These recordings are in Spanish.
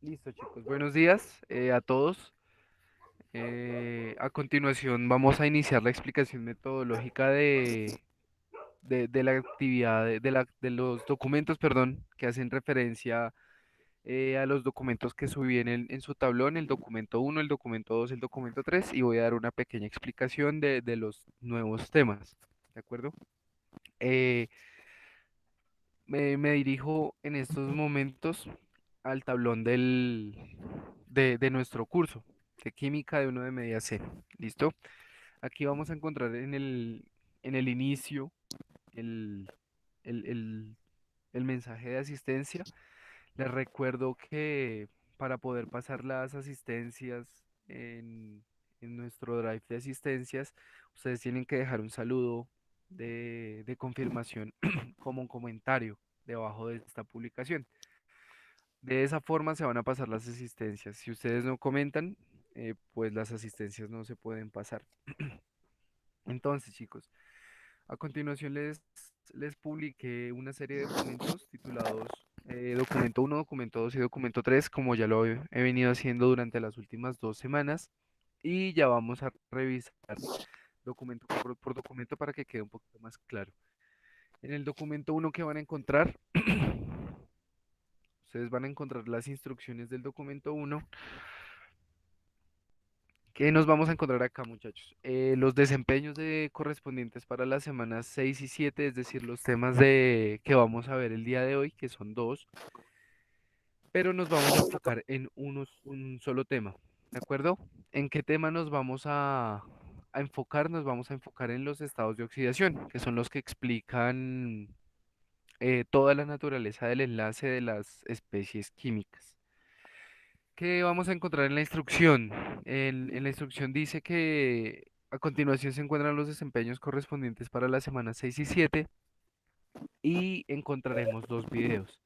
Listo, chicos. Buenos días a todos. A continuación vamos a iniciar la explicación metodológica de la actividad de los documentos, perdón, que hacen referencia a los documentos que subí en su tablón, el documento uno, el documento 2, el documento 3, y voy a dar una pequeña explicación de los nuevos temas. ¿De acuerdo? Eh, me dirijo en estos momentos al tablón de nuestro curso de química de uno de media C. ¿Listo? Aquí vamos a encontrar en el inicio el, el, el- el mensaje de asistencia. Les recuerdo que para poder pasar las asistencias en nuestro drive de asistencias, ustedes tienen que dejar un saludo de confirmación como un comentario debajo de esta publicación. De esa forma se van a pasar las asistencias. Si ustedes no comentan, pues las asistencias no se pueden pasar. Entonces, chicos, a continuación les publiqué una serie de documentos titulados Documento uno, Documento 2 y Documento 3, como ya lo he venido haciendo durante las últimas 2 semanas. Y ya vamos a revisar documento por documento para que quede un poquito más claro. En el documento uno que van a encontrar, ustedes van a encontrar las instrucciones del documento uno. ¿Qué nos vamos a encontrar acá, muchachos? Los desempeños correspondientes para las semanas 6 y 7, es decir, los temas que vamos a ver el día de hoy, que son dos, pero nos vamos a enfocar en un solo tema, ¿de acuerdo? ¿En qué tema nos vamos a enfocar? Nos vamos a enfocar en los estados de oxidación, que son los que explican toda la naturaleza del enlace de las especies químicas. ¿Qué vamos a encontrar en la instrucción? En la instrucción dice que a continuación se encuentran los desempeños correspondientes para las semanas 6 y 7 y encontraremos dos videos.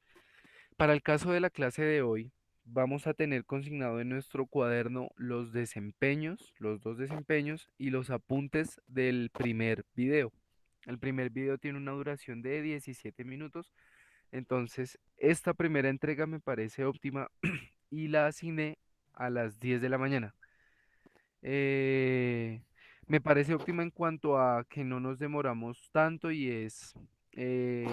Para el caso de la clase de hoy, vamos a tener consignado en nuestro cuaderno los desempeños, los dos desempeños y los apuntes del primer video. El primer video tiene una duración de 17 minutos, entonces esta primera entrega me parece óptima y la asigné a las 10 de la mañana. Eh, Me parece óptima en cuanto a que no nos demoramos tanto y es eh,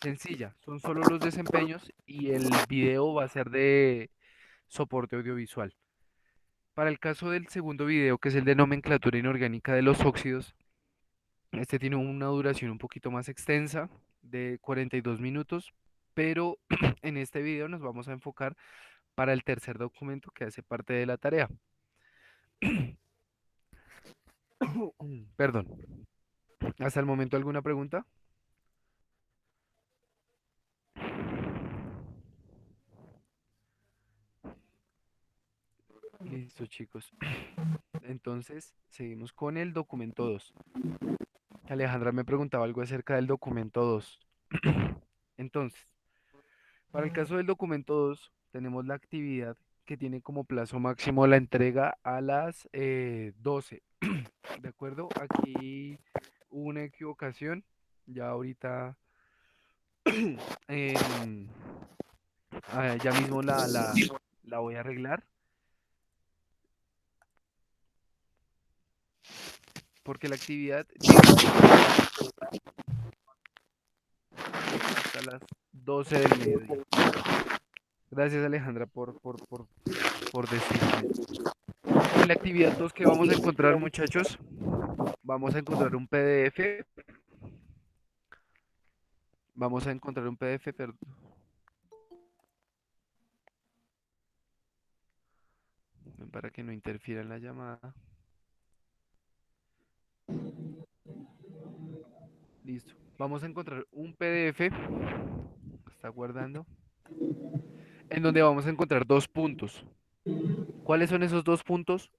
sencilla. Son solo los desempeños y el video va a ser de soporte audiovisual. Para el caso del segundo video, que es el de nomenclatura inorgánica de los óxidos, este tiene una duración un poquito más extensa, de 42 minutos, pero en este video nos vamos a enfocar para el tercer documento que hace parte de la tarea. Perdón. ¿Hasta el momento alguna pregunta? Listo, chicos. Entonces, seguimos con el documento 2. Alejandra me preguntaba algo acerca del documento 2. Entonces, para el caso del documento 2, tenemos la actividad que tiene como plazo máximo la entrega a las 12. ¿De acuerdo? Aquí hubo una equivocación. Ya ahorita, em, ya mismo la voy a arreglar. Porque la actividad dice hasta las 12 del mediodía. Gracias, Alejandra, por decirme. En la actividad 2 que vamos a encontrar, muchachos, vamos a encontrar un PDF. Vamos a encontrar un PDF, perdón, para que no interfiera en la llamada. Listo. Vamos a encontrar un PDF. Está guardando. En donde vamos a encontrar dos puntos. ¿Cuáles son esos dos puntos?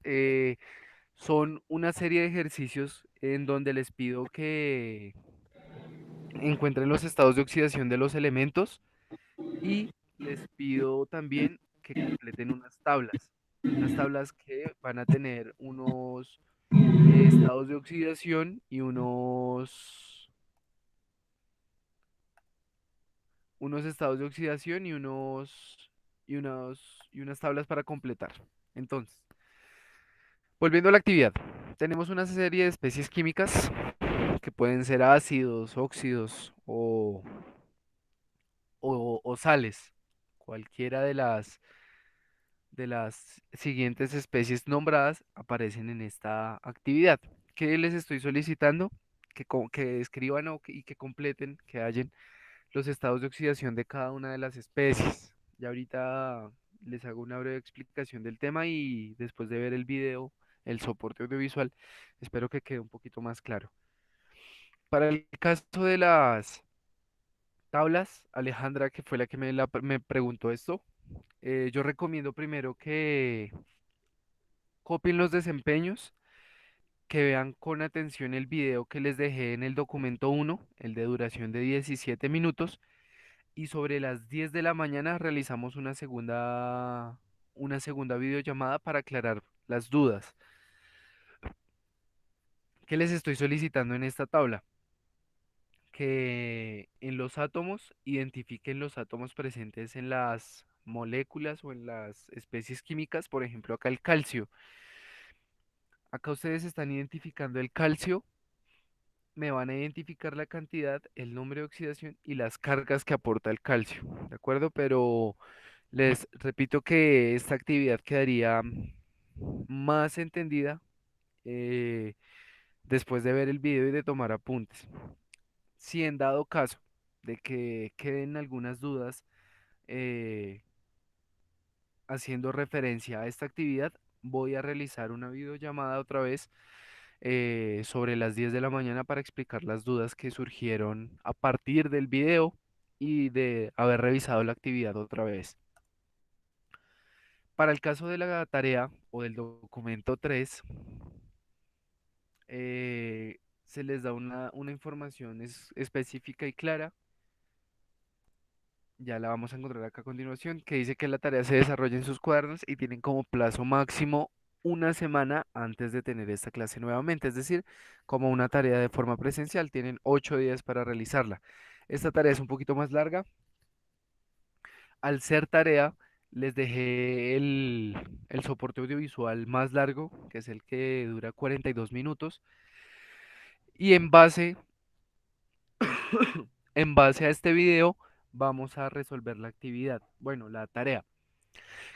Son una serie de ejercicios en donde les pido que encuentren los estados de oxidación de los elementos y les pido también que completen unas tablas que van a tener unos estados de oxidación y unos estados de oxidación y unos, y unas tablas para completar. Entonces, volviendo a la actividad, tenemos una serie de especies químicas que pueden ser ácidos, óxidos o sales. Cualquiera de las siguientes especies nombradas aparecen en esta actividad. ¿Qué les estoy solicitando? Que escriban y que completen, que hallen los estados de oxidación de cada una de las especies. Y ahorita les hago una breve explicación del tema y después de ver el video, el soporte audiovisual, espero que quede un poquito más claro. Para el caso de las tablas, Alejandra, que fue la que me preguntó esto, yo recomiendo primero que copien los desempeños, que vean con atención el video que les dejé en el documento uno, el de duración de 17 minutos, y sobre las 10 de la mañana realizamos una segunda videollamada para aclarar las dudas. ¿Qué les estoy solicitando en esta tabla? Que en los átomos identifiquen los átomos presentes en las moléculas o en las especies químicas, por ejemplo, acá el calcio. Acá ustedes están identificando el calcio, me van a identificar la cantidad, el nombre de oxidación y las cargas que aporta el calcio, ¿de acuerdo? Pero les repito que esta actividad quedaría más entendida eh, después de ver el video y de tomar apuntes. Si en dado caso de que queden algunas dudas eh, haciendo referencia a esta actividad, voy a realizar una videollamada otra vez sobre las 10 de la mañana para explicar las dudas que surgieron a partir del video y de haber revisado la actividad otra vez. Para el caso de la tarea o del documento 3, se les da una información específica y clara, ya la vamos a encontrar acá a continuación, que dice que la tarea se desarrolla en sus cuadernos y tienen como plazo máximo una semana antes de tener esta clase nuevamente, es decir, como una tarea de forma presencial, tienen 8 días para realizarla. Esta tarea es un poquito más larga. Al ser tarea, les dejé el soporte audiovisual más largo, que es el que dura 42 minutos, y en base a este video vamos a resolver la actividad, bueno, la tarea.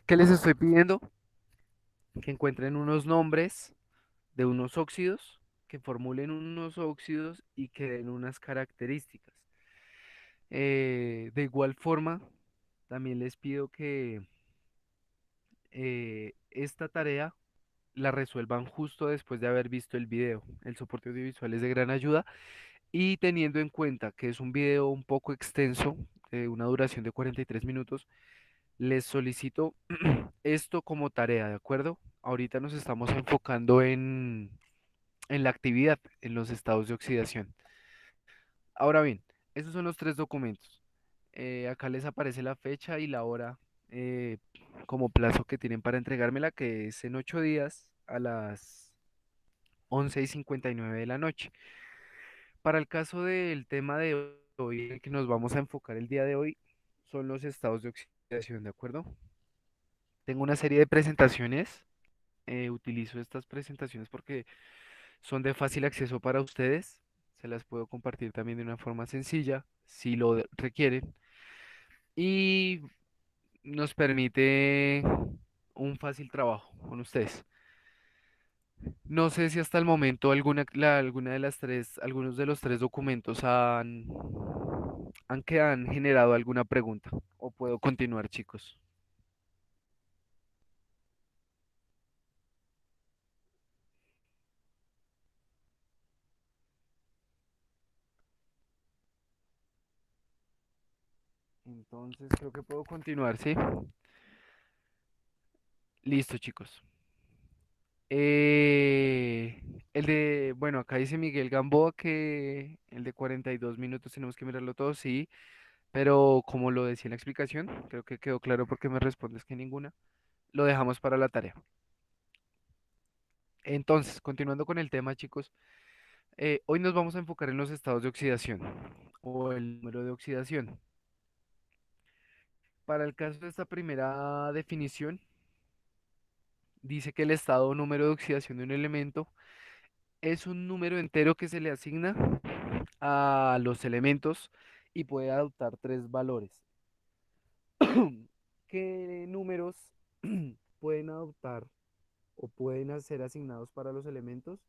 ¿Qué les estoy pidiendo? Que encuentren unos nombres de unos óxidos, que formulen unos óxidos y que den unas características. De igual forma, también les pido que esta tarea la resuelvan justo después de haber visto el video. El soporte audiovisual es de gran ayuda y teniendo en cuenta que es un video un poco extenso, de una duración de 43 minutos, les solicito esto como tarea, ¿de acuerdo? Ahorita nos estamos enfocando en la actividad, en los estados de oxidación. Ahora bien, esos son los tres documentos. Acá les aparece la fecha y la hora eh, como plazo que tienen para entregármela, que es en 8 días a las 11:59 de la noche. Para el caso del tema de hoy, en el que nos vamos a enfocar el día de hoy, son los estados de oxidación, ¿de acuerdo? Tengo una serie de presentaciones. Utilizo estas presentaciones porque son de fácil acceso para ustedes. Se las puedo compartir también de una forma sencilla, si lo requieren. Y nos permite un fácil trabajo con ustedes. No sé si hasta el momento alguna de las tres, algunos de los tres documentos han generado alguna pregunta. O puedo continuar, chicos. Entonces creo que puedo continuar, ¿sí? Listo, chicos. Eh, bueno, acá dice Miguel Gamboa que el de 42 minutos tenemos que mirarlo todo, sí, pero como lo decía en la explicación, creo que quedó claro porque me respondes que ninguna, lo dejamos para la tarea. Entonces, continuando con el tema, chicos, hoy nos vamos a enfocar en los estados de oxidación o el número de oxidación. Para el caso de esta primera definición, dice que el estado o número de oxidación de un elemento es un número entero que se le asigna a los elementos y puede adoptar tres valores. ¿Qué números pueden adoptar o pueden ser asignados para los elementos?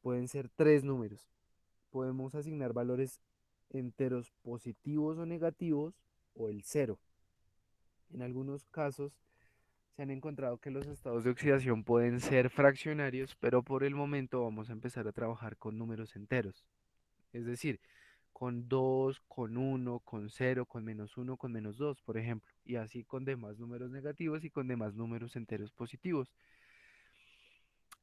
Pueden ser tres números. Podemos asignar valores enteros positivos o negativos o el cero. En algunos casos se han encontrado que los estados de oxidación pueden ser fraccionarios, pero por el momento vamos a empezar a trabajar con números enteros. Es decir, con 2, con uno, con cero, con -1, con -2, por ejemplo, y así con demás números negativos y con demás números enteros positivos.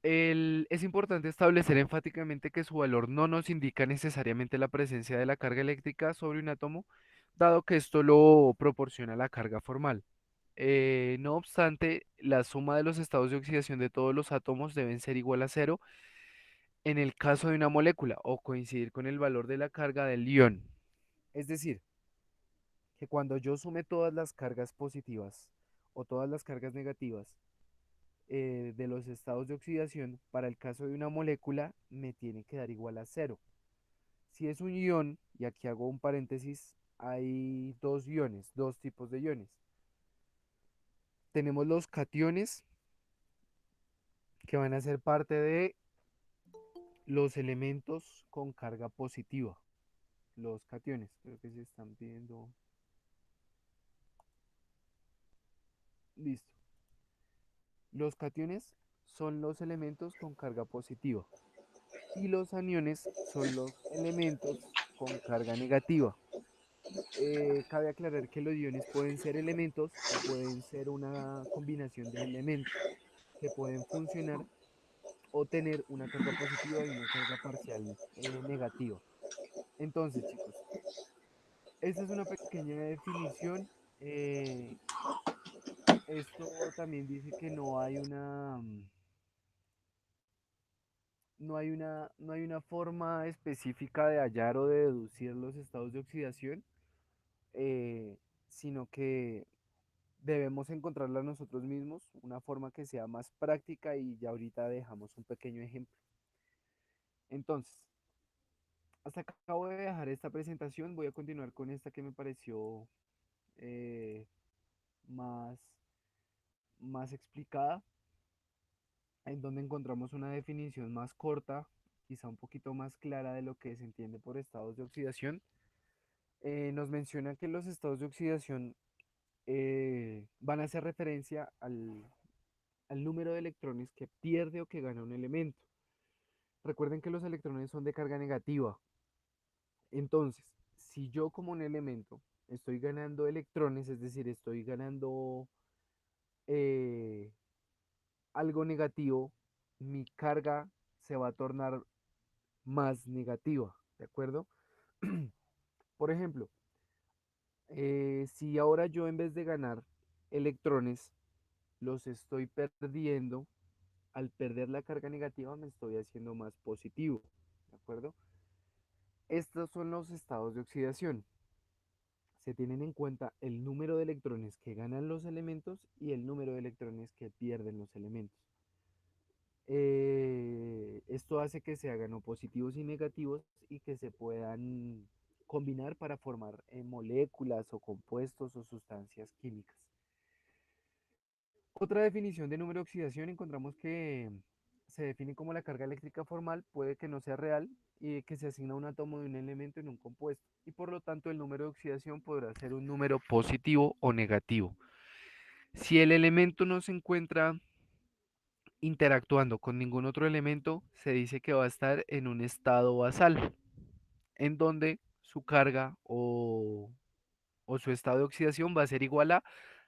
Es importante establecer enfáticamente que su valor no nos indica necesariamente la presencia de la carga eléctrica sobre un átomo, dado que esto lo proporciona la carga formal. No obstante, la suma de los estados de oxidación de todos los átomos deben ser igual a cero en el caso de una molécula o coincidir con el valor de la carga del ion. Es decir, que cuando yo sume todas las cargas positivas o todas las cargas negativas de los estados de oxidación, para el caso de una molécula me tiene que dar igual a cero. Si es un ion, y aquí hago un paréntesis, hay dos iones, dos tipos de iones. Tenemos los cationes, que van a ser parte de los elementos con carga positiva. Los cationes, creo que se están viendo. Listo. Los cationes son los elementos con carga positiva y los aniones son los elementos con carga negativa. Cabe aclarar que los iones pueden ser elementos o pueden ser una combinación de elementos que pueden funcionar o tener una carga positiva y una carga parcial negativa. Entonces, chicos, esta es una pequeña definición. eh, Esto también dice que no hay una forma específica de hallar o de deducir los estados de oxidación, eh, sino que debemos encontrarla nosotros mismos, una forma que sea más práctica y ya ahorita dejamos un pequeño ejemplo. Entonces, hasta acá acabo de dejar esta presentación, voy a continuar con esta que me pareció eh, más, más explicada, en donde encontramos una definición más corta, quizá un poquito más clara de lo que se entiende por estados de oxidación. Nos menciona que los estados de oxidación van a hacer referencia al número de electrones que pierde o que gana un elemento. Recuerden que los electrones son de carga negativa. Entonces, si yo como un elemento estoy ganando electrones, es decir, estoy ganando eh, algo negativo, mi carga se va a tornar más negativa, ¿de acuerdo? Por ejemplo, si ahora yo en vez de ganar electrones, los estoy perdiendo, al perder la carga negativa me estoy haciendo más positivo, ¿de acuerdo? Estos son los estados de oxidación. Se tienen en cuenta el número de electrones que ganan los elementos y el número de electrones que pierden los elementos. Esto hace que se hagan positivos y negativos y que se puedan combinar para formar moléculas o compuestos o sustancias químicas. Otra definición de número de oxidación encontramos que se define como la carga eléctrica formal, puede que no sea real y que se asigna a un átomo de un elemento en un compuesto y por lo tanto el número de oxidación podrá ser un número positivo o negativo. Si el elemento no se encuentra interactuando con ningún otro elemento, se dice que va a estar en un estado basal, en donde su carga o su estado de oxidación va a ser igual a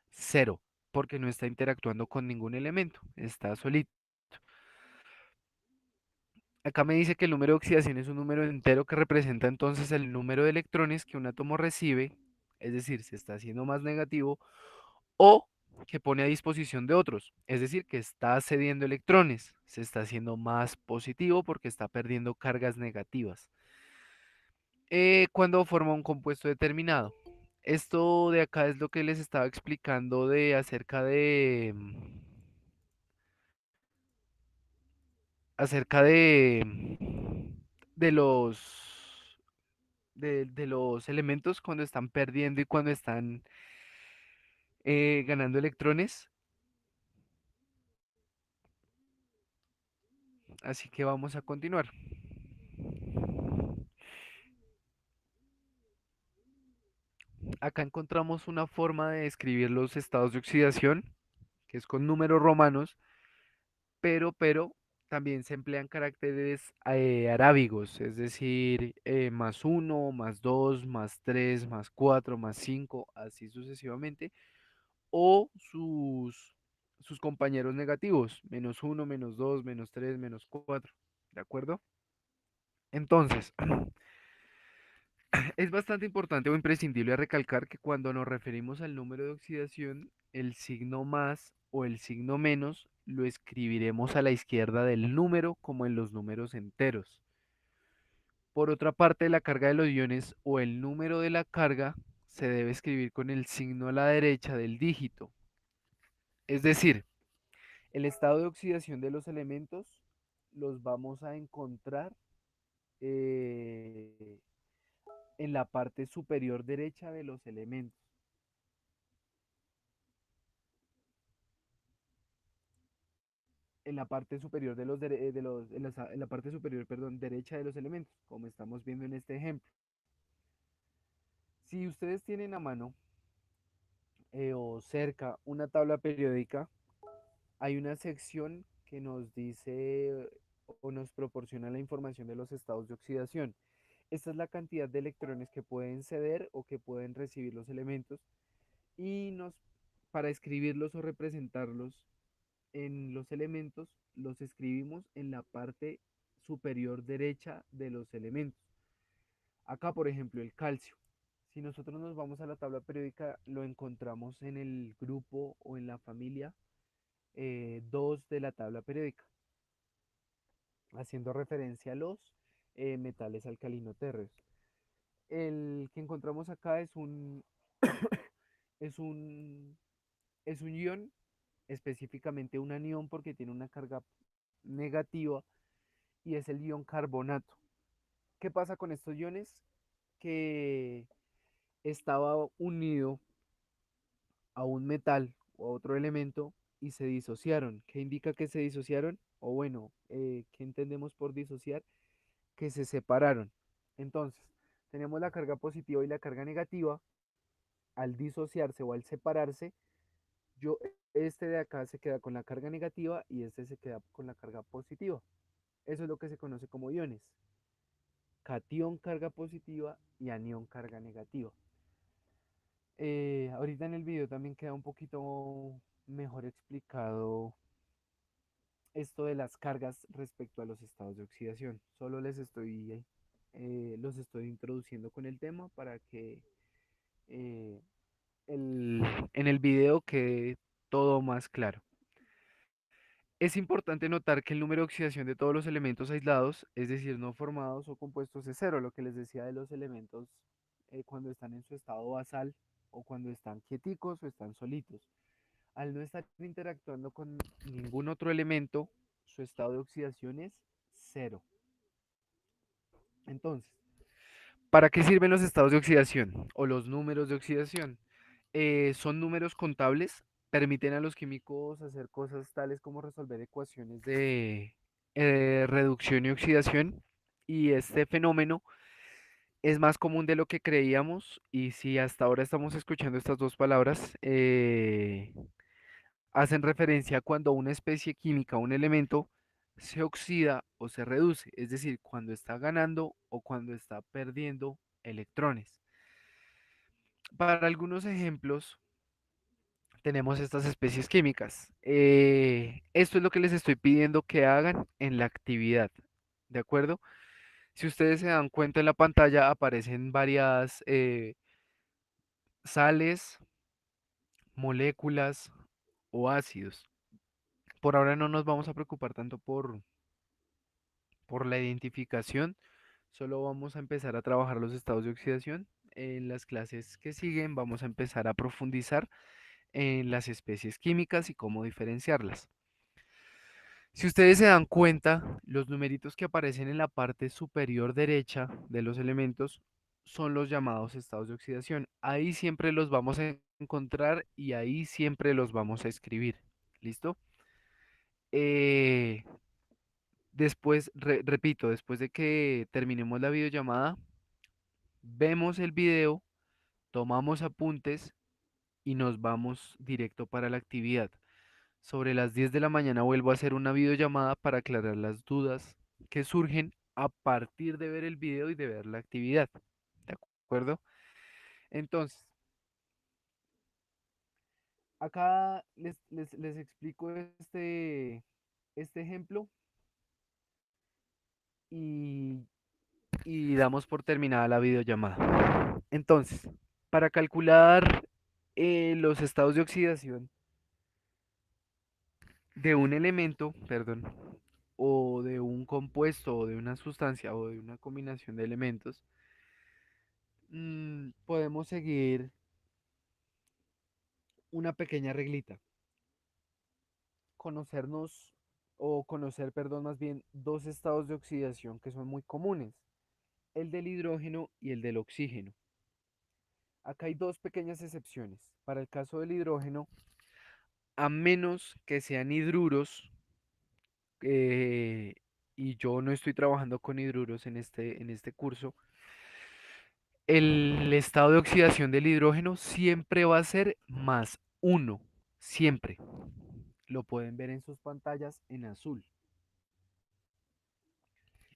cero, porque no está interactuando con ningún elemento, está solito. Acá me dice que el número de oxidación es un número entero que representa entonces el número de electrones que un átomo recibe, es decir, se está haciendo más negativo, o que pone a disposición de otros, es decir, que está cediendo electrones, se está haciendo más positivo porque está perdiendo cargas negativas. Cuando forma un compuesto determinado. Esto de acá es lo que les estaba explicando de acerca de de los elementos cuando están perdiendo y cuando están ganando electrones. Así que vamos a continuar. Acá encontramos una forma de describir los estados de oxidación, que es con números romanos, pero también se emplean caracteres arábigos, es decir, más uno, más 2, más 3, más 4, más 5, así sucesivamente, o sus compañeros negativos, menos uno, menos 2, menos 3, menos 4. ¿De acuerdo? Entonces, es bastante importante o imprescindible recalcar que cuando nos referimos al número de oxidación, el signo más o el signo menos lo escribiremos a la izquierda del número como en los números enteros. Por otra parte, la carga de los iones o el número de la carga se debe escribir con el signo a la derecha del dígito. Es decir, el estado de oxidación de los elementos los vamos a encontrar eh, en la parte superior derecha de los elementos. En la parte superior de los en la parte superior, perdón, derecha de los elementos, como estamos viendo en este ejemplo. Si ustedes tienen a mano o cerca una tabla periódica, hay una sección que nos dice o nos proporciona la información de los estados de oxidación. Esta es la cantidad de electrones que pueden ceder o que pueden recibir los elementos y para escribirlos o representarlos en los elementos, los escribimos en la parte superior derecha de los elementos. Acá, por ejemplo, el calcio. Si nosotros nos vamos a la tabla periódica, lo encontramos en el grupo o en la familia 2 de la tabla periódica, haciendo referencia a los metales alcalino-térreos. El que encontramos acá es un, es un ion, específicamente un anión porque tiene una carga negativa y es el ion carbonato. ¿Qué pasa con estos iones? Que estaba unido a un metal o a otro elemento y se disociaron. ¿Qué indica que se disociaron? O bueno, ¿qué entendemos por disociar? Que se separaron. Entonces, tenemos la carga positiva y la carga negativa. Al disociarse o al separarse, yo, este de acá se queda con la carga negativa y este se queda con la carga positiva. Eso es lo que se conoce como iones. Catión carga positiva y anión carga negativa. Ahorita en el video también queda un poquito mejor explicado esto de las cargas respecto a los estados de oxidación. Solo los estoy introduciendo con el tema para que eh, el- en el video quede todo más claro. Es importante notar que el número de oxidación de todos los elementos aislados, es decir, no formados o compuestos, es cero, lo que les decía de los elementos cuando están en su estado basal o cuando están quieticos o están solitos. Al no estar interactuando con ningún otro elemento, su estado de oxidación es cero. Entonces, ¿para qué sirven los estados de oxidación o los números de oxidación? Son números contables, permiten a los químicos hacer cosas tales como resolver ecuaciones de reducción y oxidación, y este fenómeno es más común de lo que creíamos, y si hasta ahora estamos escuchando estas dos palabras, hacen referencia a cuando una especie química, un elemento, se oxida o se reduce, es decir, cuando está ganando o cuando está perdiendo electrones. Para algunos ejemplos, tenemos estas especies químicas. Esto es lo que les estoy pidiendo que hagan en la actividad, ¿de acuerdo? Si ustedes se dan cuenta en la pantalla aparecen varias sales, moléculas o ácidos. Por ahora no nos vamos a preocupar tanto por la identificación, solo vamos a empezar a trabajar los estados de oxidación. en las clases que siguen vamos a empezar a profundizar en las especies químicas y cómo diferenciarlas. Si ustedes se dan cuenta, los numeritos que aparecen en la parte superior derecha de los elementos son los llamados estados de oxidación. Ahí siempre los vamos a encontrar y ahí siempre los vamos a escribir. ¿Listo? Eh, Después, repito, después de que terminemos la videollamada, vemos el video, tomamos apuntes y nos vamos directo para la actividad. Sobre las 10 de la mañana vuelvo a hacer una videollamada para aclarar las dudas que surgen a partir de ver el video y de ver la actividad. ¿De acuerdo? Entonces, acá les explico este ejemplo y, y damos por terminada la videollamada. Entonces, para calcular los estados de oxidación de un elemento, perdón, o de un compuesto o de una sustancia o de una combinación de elementos, podemos seguir una pequeña reglita. Conocernos o conocer, perdón, más bien dos estados de oxidación que son muy comunes, el del hidrógeno y el del oxígeno. Acá hay dos pequeñas excepciones. Para el caso del hidrógeno, a menos que sean hidruros, eh, y yo no estoy trabajando con hidruros en este curso, el estado de oxidación del hidrógeno siempre va a ser más uno, siempre. Lo pueden ver en sus pantallas en azul.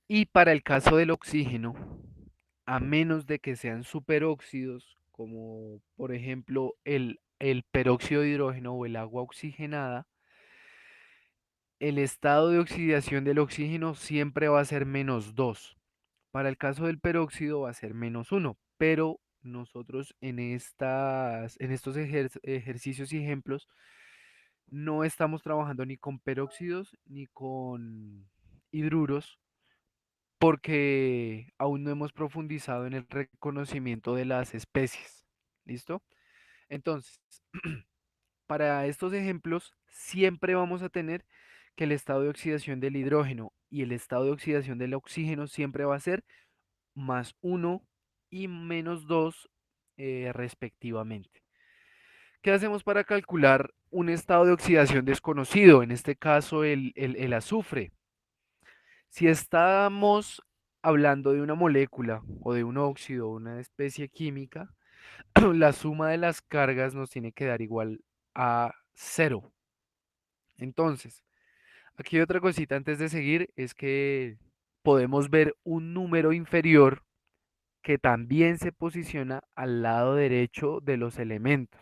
Y para el caso del oxígeno, a menos de que sean superóxidos, como por ejemplo el peróxido de hidrógeno o el agua oxigenada, el estado de oxidación del oxígeno siempre va a ser menos 2. Para el caso del peróxido va a ser menos uno, pero nosotros en estos ejercicios y ejemplos no estamos trabajando ni con peróxidos ni con hidruros porque aún no hemos profundizado en el reconocimiento de las especies. ¿Listo? Entonces, para estos ejemplos siempre vamos a tener que el estado de oxidación del hidrógeno y el estado de oxidación del oxígeno siempre va a ser más uno y menos 2 respectivamente. ¿Qué hacemos para calcular un estado de oxidación desconocido? En este caso, el azufre. Si estamos hablando de una molécula o de un óxido o una especie química, la suma de las cargas nos tiene que dar igual a cero. Entonces, aquí hay otra cosita antes de seguir, es que podemos ver un número inferior que también se posiciona al lado derecho de los elementos.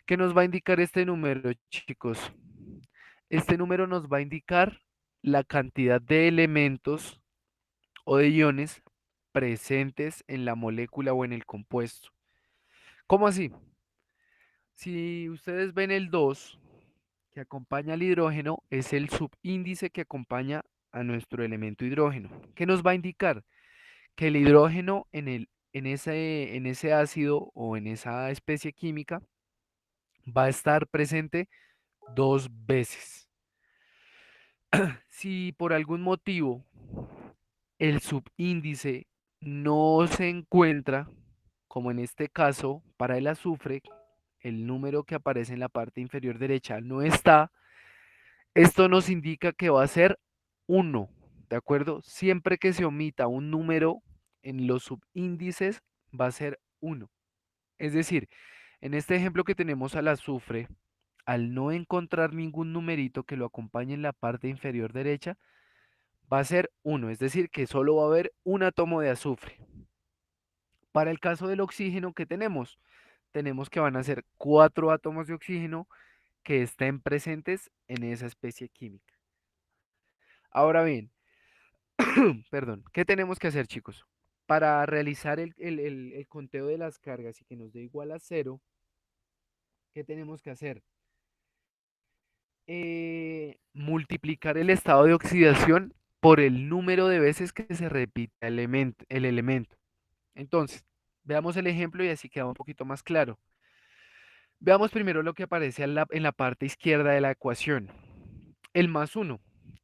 ¿Qué nos va a indicar este número, chicos? Este número nos va a indicar la cantidad de elementos o de iones presentes en la molécula o en el compuesto. ¿Cómo así? Si ustedes ven el 2 que acompaña al hidrógeno, es el subíndice que acompaña a nuestro elemento hidrógeno. ¿Qué nos va a indicar? Que el hidrógeno en ese ácido o en esa especie química va a estar presente dos veces. Si por algún motivo el subíndice no se encuentra, como en este caso para el azufre, el número que aparece en la parte inferior derecha no está, esto nos indica que va a ser uno, ¿de acuerdo? Siempre que se omita un número en los subíndices, va a ser uno. Es decir, en este ejemplo que tenemos al azufre, al no encontrar ningún numerito que lo acompañe en la parte inferior derecha, va a ser uno, es decir, que solo va a haber un átomo de azufre. Para el caso del oxígeno, ¿qué tenemos? Tenemos que van a ser cuatro átomos de oxígeno que estén presentes en esa especie química. Ahora bien, perdón, ¿qué tenemos que hacer, chicos? Para realizar el conteo de las cargas y que nos dé igual a cero, ¿qué tenemos que hacer? Multiplicar el estado de oxidación por el número de veces que se repita el elemento. Entonces, Veamos el ejemplo y así queda un poquito más claro. Veamos primero lo que aparece en la parte izquierda de la ecuación. El más uno.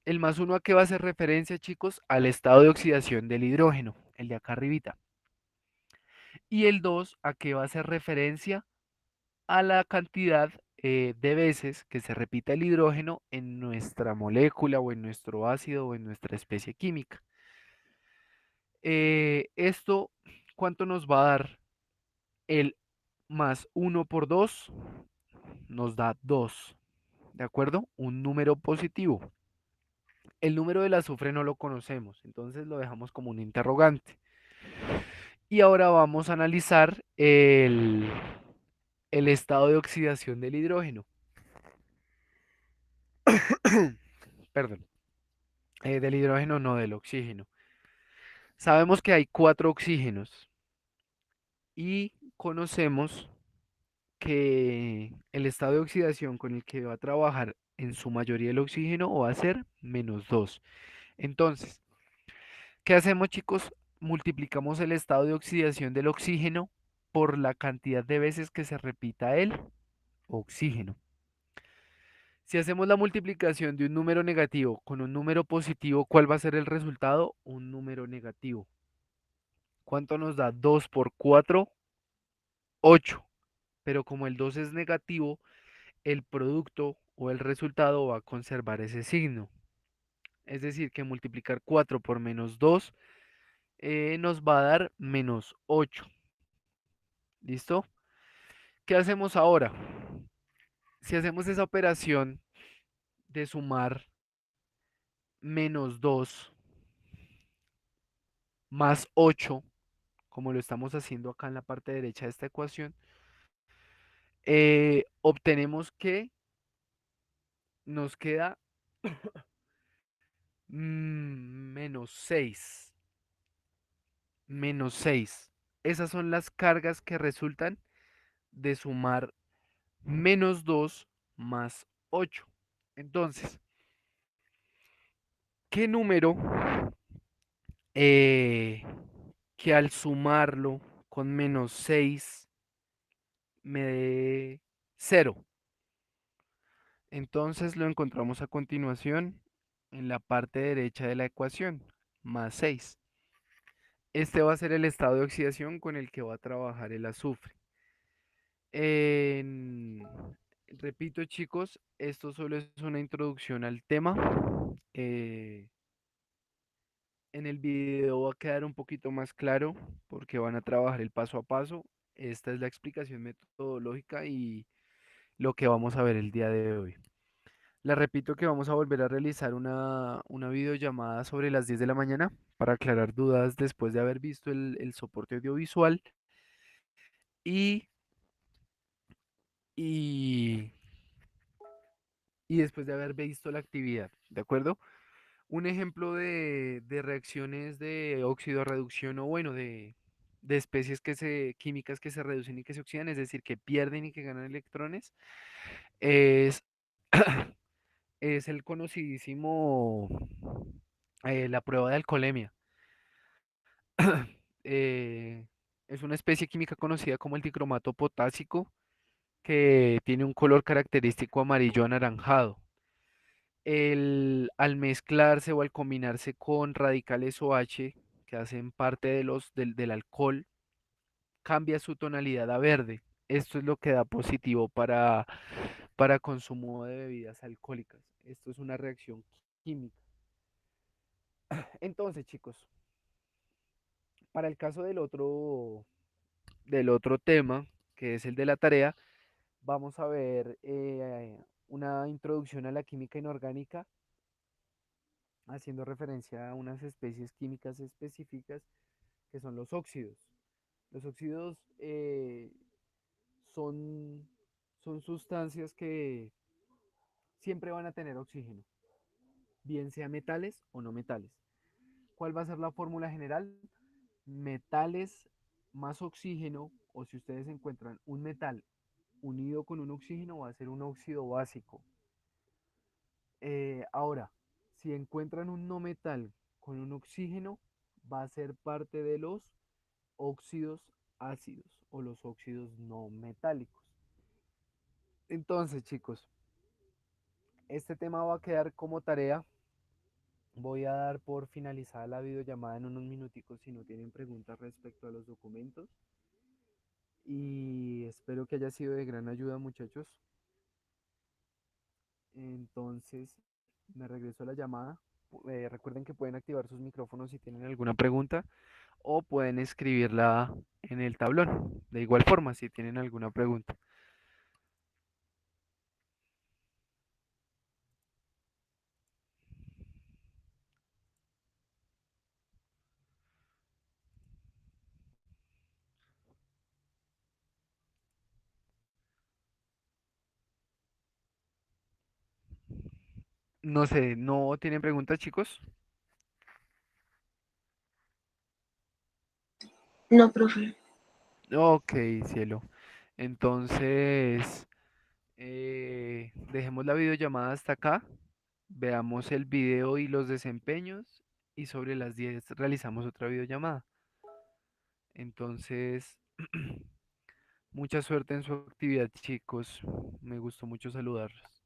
El más uno, ¿a qué va a hacer referencia, chicos? Al estado de oxidación del hidrógeno, el de acá arribita. Y el 2, ¿a qué va a hacer referencia? A la cantidad de veces que se repita el hidrógeno en nuestra molécula o en nuestro ácido o en nuestra especie química. Esto, ¿cuánto nos va a dar? El más uno por 2 nos da 2, ¿de acuerdo? Un número positivo. El número del azufre no lo conocemos, entonces lo dejamos como un interrogante. Y ahora vamos a analizar el estado de oxidación del hidrógeno. Perdón, del hidrógeno no, del oxígeno. Sabemos que hay 4 oxígenos y conocemos que el estado de oxidación con el que va a trabajar en su mayoría el oxígeno va a ser -2. Entonces, ¿qué hacemos, chicos? Multiplicamos el estado de oxidación del oxígeno por la cantidad de veces que se repita el oxígeno. Si hacemos la multiplicación de un número negativo con un número positivo, ¿cuál va a ser el resultado? Un número negativo. ¿Cuánto nos da 2 por 4? 8. Pero como el 2 es negativo, el producto o el resultado va a conservar ese signo. Es decir, que multiplicar 4 por -2 nos va a dar -8. ¿Listo? ¿Qué hacemos ahora? Si hacemos esa operación de sumar -2 más 8, como lo estamos haciendo acá en la parte derecha de esta ecuación, obtenemos que nos queda -6. -6. Esas son las cargas que resultan de sumar -2 más 8. Entonces, ¿qué número eh, que al sumarlo con -6 me dé 0? Entonces lo encontramos a continuación en la parte derecha de la ecuación, +6. Este va a ser el estado de oxidación con el que va a trabajar el azufre. En- Repito, chicos, esto solo es una introducción al tema. Eh, en el video va a quedar un poquito más claro porque van a trabajar el paso a paso. Esta es la explicación metodológica y lo que vamos a ver el día de hoy. Les repito que vamos a volver a realizar una videollamada sobre las 10 de la mañana para aclarar dudas después de haber visto el soporte audiovisual y, y, y después de haber visto la actividad, ¿de acuerdo? Un ejemplo de reacciones de óxido-reducción o bueno, de especies químicas que se reducen y que se oxidan, es decir, que pierden y que ganan electrones, es, es el conocidísimo, la prueba de alcoholemia. Eh, es una especie química conocida como el dicromato potásico que tiene un color característico amarillo anaranjado. Al mezclarse o al combinarse con radicales OH que hacen parte del alcohol, cambia su tonalidad a verde. Esto es lo que da positivo para consumo de bebidas alcohólicas. Esto es una reacción química. Entonces, chicos, para el caso del otro tema, que es el de la tarea, vamos a ver una introducción a la química inorgánica, haciendo referencia a unas especies químicas específicas que son los óxidos. Los óxidos son, son sustancias que siempre van a tener oxígeno, bien sea metales o no metales. ¿Cuál va a ser la fórmula general? Metales más oxígeno, o si ustedes encuentran un metal unido con un oxígeno, va a ser un óxido básico. Ahora, si encuentran un no metal con un oxígeno, va a ser parte de los óxidos ácidos o los óxidos no metálicos. Entonces, chicos, este tema va a quedar como tarea. Voy a dar por finalizada la videollamada en unos minuticos si no tienen preguntas respecto a los documentos. Y espero que haya sido de gran ayuda, muchachos. Entonces, me regreso a la llamada. Recuerden que pueden activar sus micrófonos si tienen alguna pregunta o pueden escribirla en el tablón. De igual forma, si tienen alguna pregunta. No sé, ¿no tienen preguntas, chicos? No, profe. Ok, cielo. Entonces, dejemos la videollamada hasta acá. Veamos el video y los desempeños. Y sobre las 10 realizamos otra videollamada. Entonces, mucha suerte en su actividad, chicos. Me gustó mucho saludarlos.